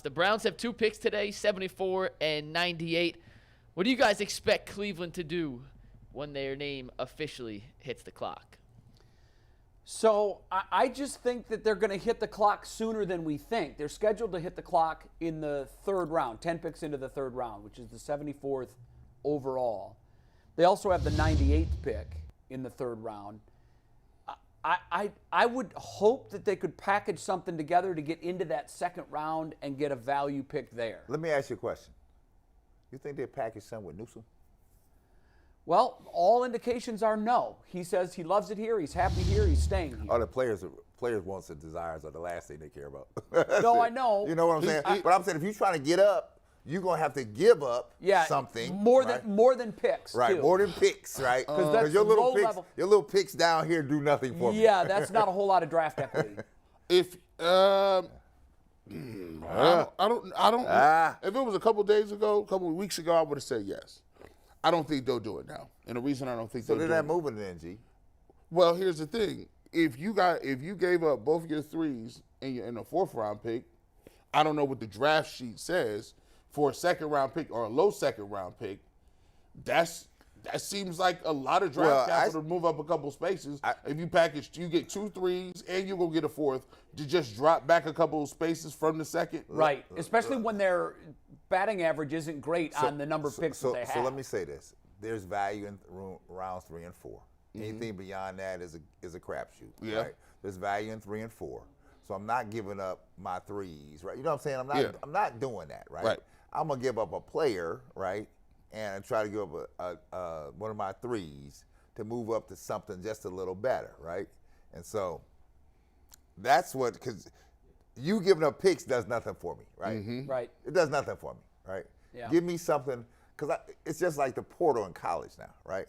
The Browns have 2 picks today, 74 and 98. What do you guys expect Cleveland to do when their name officially hits the clock? So I just think that they're going to hit the clock sooner than we think. They're scheduled to hit the clock in the 3rd round, 10 picks into the 3rd round, which is the 74th overall. They also have the 98th pick in the 3rd round. I would hope that they could package something together to get into that 2nd round and get a value pick there. Let me ask you a question. You think they package something with Newsom? Well, all indications are no. He says he loves it here, he's happy here, he's staying here. Oh, the players' wants and desires are the last thing they care about. No, I know. You know what I'm saying? But I'm saying if you're trying to get up, you're going to have to give up something. More right? than picks, right, too. more than picks, right? Because your little picks down here do nothing for me. Yeah, that's not a whole lot of draft equity. If I don't. If it was a couple days ago, a couple of weeks ago, I would have said yes. I don't think they'll do it now, and the reason I don't think so they're not moving then, G. Well, here's the thing: if you gave up both your 3s in a 4th round pick, I don't know what the draft sheet says for a 2nd round pick or a low 2nd round pick. That seems like a lot of draft capital to move up a couple spaces. If you package, you get 2 3s and you're gonna get a 4th to just drop back a couple of spaces from the 2nd. Right, especially when their batting average isn't great on the number of picks that they have. So let me say this: there's value in rounds 3 and 4. Anything beyond that is a crapshoot. Yeah. Right? There's value in 3 and 4. So I'm not giving up my 3s, right? You know what I'm saying? I'm not doing that, right? Right. I'm gonna give up a player, right, and try to give up one of my 3s to move up to something just a little better, right? And so that's what, because you giving up picks does nothing for me, right? Right. It does nothing for me, right? Yeah. Give me something, because it's just like the portal in college now, right?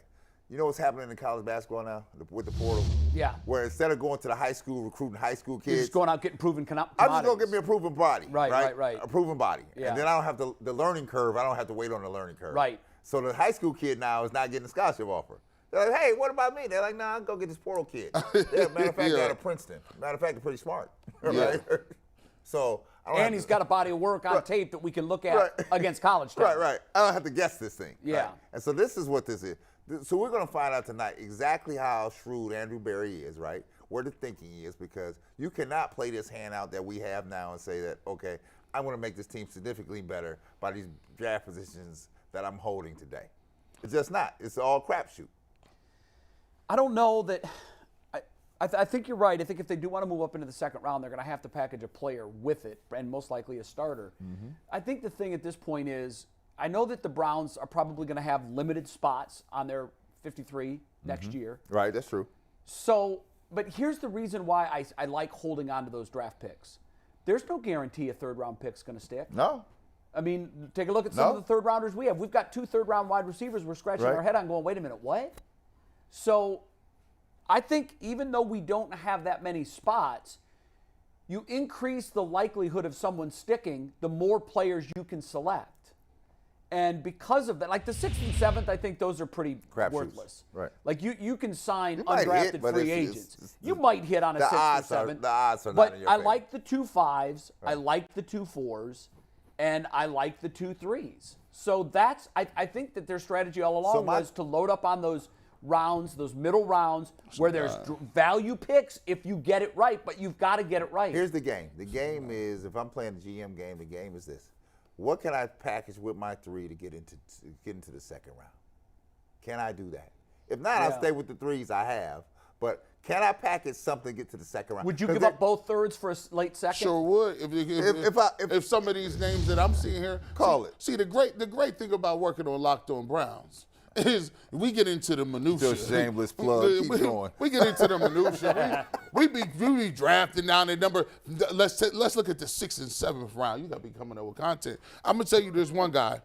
You know what's happening in college basketball now with the portal? Yeah. Where instead of going to the high school, recruiting high school kids. You're just going out getting proven commodities. I'm just going to get me a proven body. Right. A proven body. Yeah. And then I don't have the learning curve. I don't have to wait on the learning curve. Right. So the high school kid now is not getting a scholarship offer. They're like, hey, what about me? They're like, nah, I'll go get this portal kid. Yeah, matter of fact, they're out of Princeton. Matter of fact, they're pretty smart. Right? So and he's got a body of work on tape that we can look at against college talent. Right. I don't have to guess this thing. Yeah. Right? And so this is what this is. So we're going to find out tonight exactly how shrewd Andrew Berry is, right? Where the thinking is, because you cannot play this hand out that we have now and say that, okay, I want to make this team significantly better by these draft positions that I'm holding today. It's just not. It's all crapshoot. I don't know that. I think you're right. I think if they do want to move up into the 2nd round, they're going to have to package a player with it, and most likely a starter. I think the thing at this point is, I know that the Browns are probably going to have limited spots on their 53 next year. Right, that's true. So, but here's the reason why I like holding on to those draft picks. There's no guarantee a 3rd round pick's going to stick. No. I mean, take a look at some of the 3rd rounders we have. We've got 2 3rd round wide receivers we're scratching our head on going, wait a minute, what? So I think even though we don't have that many spots, you increase the likelihood of someone sticking the more players you can select. And because of that, like the 6th and 7th, I think those are pretty worthless. Right. Like you can sign might undrafted hit, but free agents. You might hit on a 6th or 7th. The odds are but not in your I favor. like the 2 5s, I like the 2 4s, and I like the 2 3s. So that's I think that their strategy all along was to load up on those rounds, those middle rounds, where there's value picks if you get it right, but you've got to get it right. Here's the game. The game is, if I'm playing the GM game, the game is this. What can I package with my 3 to get into the 2nd round? Can I do that? If not, I'll stay with the 3s I have. But can I package something to get to the 2nd round? Would you give up both 3rds for a late 2nd? Sure would. If some of these names that I'm seeing here, See, the great thing about working on Locked On Browns is we get into the minutia. Shameless plug. Keep going. We get into the minutia. we be drafting down the number. Let's look at the 6th and 7th round. You got to be coming up with content. I'm gonna tell you, there's one guy,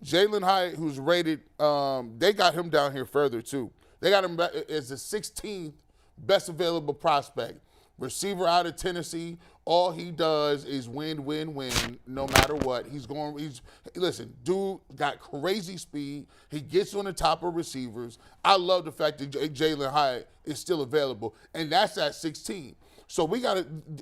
Jalen Hyatt, who's rated. They got him down here further too. They got him as the 16th best available prospect. Receiver out of Tennessee. All he does is win, no matter what. Listen, dude got crazy speed. He gets on the top of receivers. I love the fact that Jalen Hyatt is still available, and that's at 16. So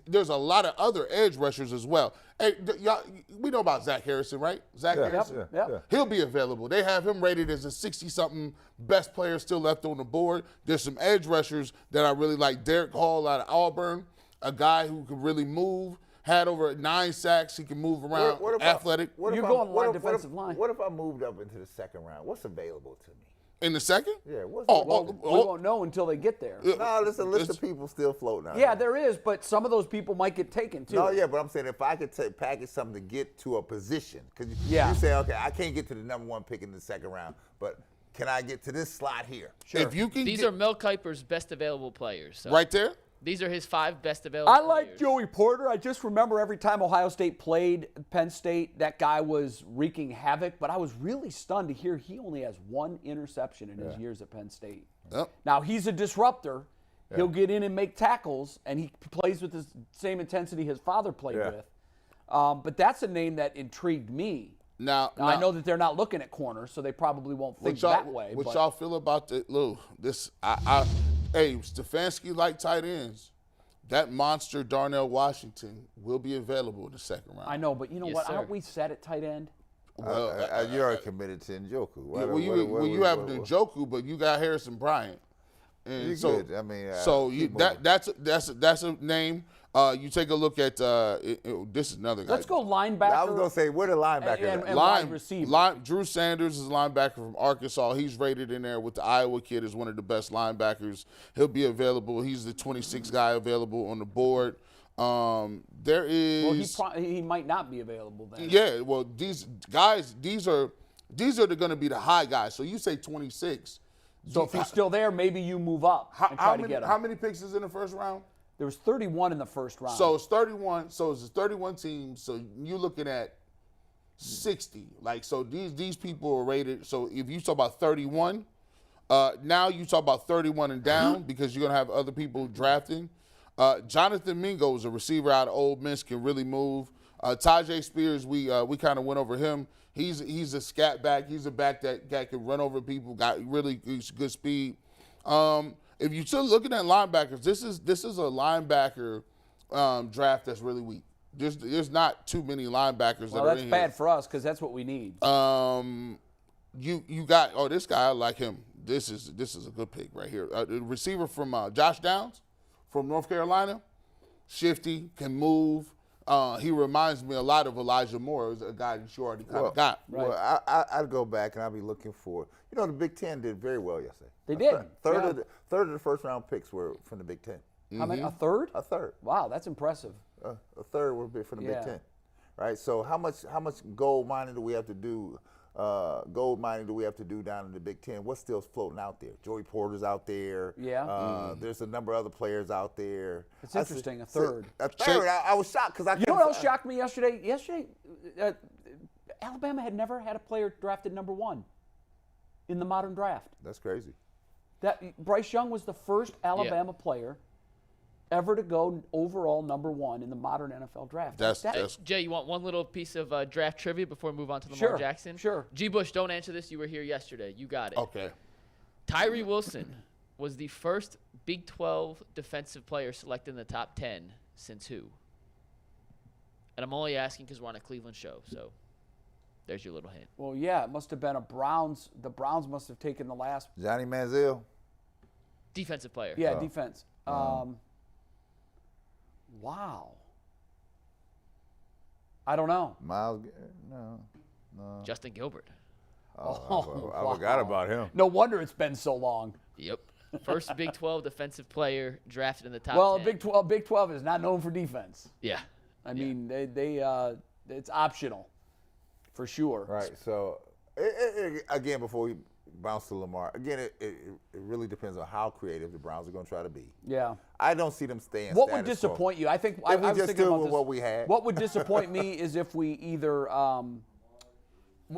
there's a lot of other edge rushers as well. Hey, y'all, we know about Zach Harrison, right? Zach Harrison. Yeah. He'll be available. They have him rated as a 60-something best player still left on the board. There's some edge rushers that I really like. Derek Hall out of Auburn, a guy who can really move, had over 9 sacks. He can move around, athletic. You're going line defensive line. What if I moved up into the second round? What's available to me? In the second? Yeah. We won't know until they get there. No, there's a list of people still floating out. Yeah, there is, but some of those people might get taken too. No, yeah, but I'm saying if I could package something to get to a position, because you say, okay, I can't get to the number 1 pick in the second round, but can I get to this slot here? Sure. If you can These are Mel Kiper's best available players. So. Right there? These are his 5 best available I players. like Joey Porter. I just remember every time Ohio State played Penn State, that guy was wreaking havoc. But I was really stunned to hear he only has 1 interception in his years at Penn State. Yep. Now, he's a disruptor. Yeah. He'll get in and make tackles, and he plays with the same intensity his father played with. But that's a name that intrigued me. Now, I know that they're not looking at corners, so they probably won't think that way. What y'all feel about this? Hey, Stefanski like tight ends. That monster Darnell Washington will be available in the second round. I know, but you know what? Sir. Aren't we set at tight end? Well, you're already committed to Njoku. You have Njoku, but you got Harrison Bryant. And so, good. I mean, that's a name. You take a look at this is another guy. Let's go linebacker. I was gonna say where the linebacker and wide receiver. Drew Sanders is a linebacker from Arkansas. He's rated in there with the Iowa kid as one of the best linebackers. He'll be available. He's the 26th guy available on the board. There is. Well, he might not be available then. Yeah. Well, these guys, these are going to be the high guys. So you say 26. So if he's still there, maybe you move up and try to get him. How many picks is in the first round? There was 31 in the first round. So it's 31. So it's 31 teams. So you're looking at 60. Like, so these people are rated. So if you talk about 31, now you talk about 31 and down because you're going to have other people drafting. Jonathan Mingo is a receiver out of Ole Miss, can really move. Tajay Spears, we kind of went over him. He's a scat back. He's a back that can run over people, got really good speed. If you're still looking at linebackers, this is a linebacker draft that's really weak. There's not too many linebackers that are in here. Well, that's bad for us because that's what we need. You got this guy, I like him. This is a good pick right here. The receiver from Josh Downs from North Carolina, shifty, can move. He reminds me a lot of Elijah Moore, a guy that you already kind of got. Right. Well, I'd go back and I'd be looking for. The Big Ten did very well yesterday. They did. Third of the first round picks were from the Big Ten. How many? A third? A third. Wow, that's impressive. A third were from the Big Ten, right? So how much gold mining do we have to do? Down in the Big Ten? What's still floating out there? Joey Porter's out there. Yeah. There's a number of other players out there. It's interesting. A third. I was shocked because You know what else shocked me yesterday? Alabama had never had a player drafted number 1 in the modern draft. That's crazy. Bryce Young was the first Alabama player ever to go overall number 1 in the modern NFL draft. Jay, you want one little piece of draft trivia before we move on to Lamar Jackson? Sure. G. Bush, don't answer this. You were here yesterday. You got it. Okay. Tyree Wilson was the first Big 12 defensive player selected in the top 10 since who? And I'm only asking because we're on a Cleveland show, so there's your little hint. Well, yeah, it must have been a Browns. The Browns must have taken the last. Johnny Manziel. Defensive player. Yeah, defense. Wow. I don't know. Miles, no. Justin Gilbert. I forgot about him. No wonder it's been so long. Yep. First Big 12 defensive player drafted in the top 10. Well, Big 12 is not known for defense. Yeah. I mean, it's optional, for sure. Right. So, again, before we bounce to Lamar, again, it really depends on how creative the Browns are going to try to be. Yeah. I don't see them staying. What would disappoint you? I think I was just thinking do about with this. what we had. What would disappoint me is if we either.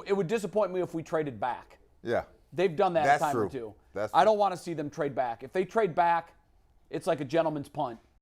It would disappoint me if we traded back. Yeah. They've done that a time or two. That's I don't want to see them trade back. If they trade back, it's like a gentleman's punt.